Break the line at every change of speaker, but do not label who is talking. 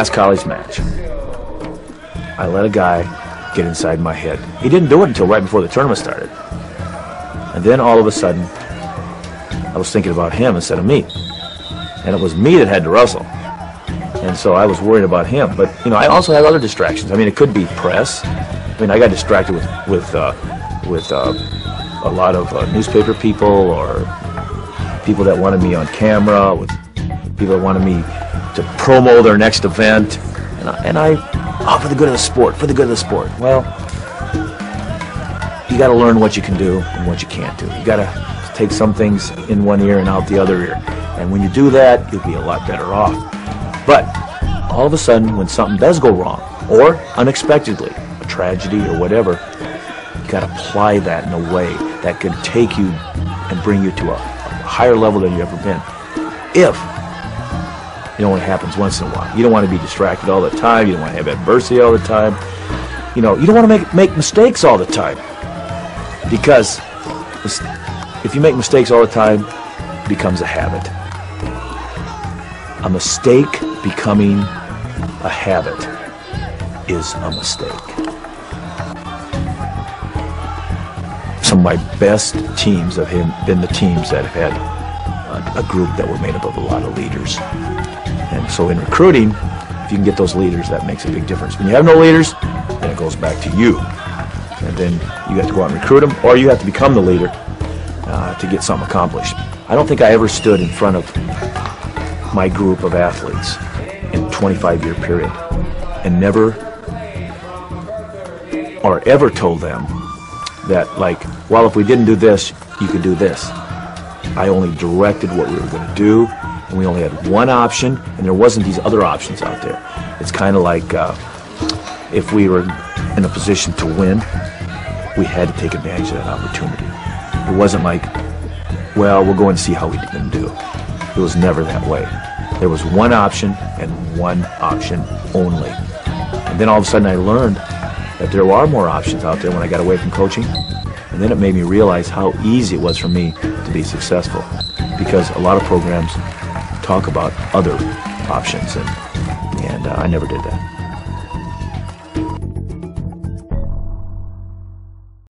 last college match, I let a guy get inside my head. He didn't do it until right before the tournament started. And then all of a sudden, I was thinking about him instead of me. And it was me that had to wrestle. And so I was worried about him. But, you know, I also had other distractions. I mean, it could be press. I mean, I got distracted with a lot of newspaper people, or people that wanted me on camera, with people that wanted me to promo their next event. And I for the good of the sport, for the good of the sport. Well, you got to learn what you can do and what you can't do. You got to take some things in one ear and out the other ear. And when you do that, you'll be a lot better off. But all of a sudden, when something does go wrong, or unexpectedly, a tragedy or whatever, you got to apply that in a way that can take you and bring you to a higher level than you've ever been. If it only happens once in a while. You don't want to be distracted all the time. You don't want to have adversity all the time. You know, you don't want to make mistakes all the time. Because if you make mistakes all the time, it becomes a habit. A mistake becoming a habit is a mistake. Some of my best teams have been the teams that have had a group that were made up of a lot of leaders. And so in recruiting, if you can get those leaders, that makes a big difference. When you have no leaders, then it goes back to you. And then you have to go out and recruit them, or you have to become the leader to get something accomplished. I don't think I ever stood in front of my group of athletes in a 25-year period and never or ever told them that, like, well, if we didn't do this, you could do this. I only directed what we were going to do, and we only had one option, and there wasn't these other options out there. It's kind of like if we were in a position to win, we had to take advantage of that opportunity. It wasn't like, well, we'll go and see how we can do. It was never that way. There was one option and one option only. And then all of a sudden I learned that there are more options out there when I got away from coaching. And then it made me realize how easy it was for me to be successful, because a lot of programs talk about other options, and I never did that.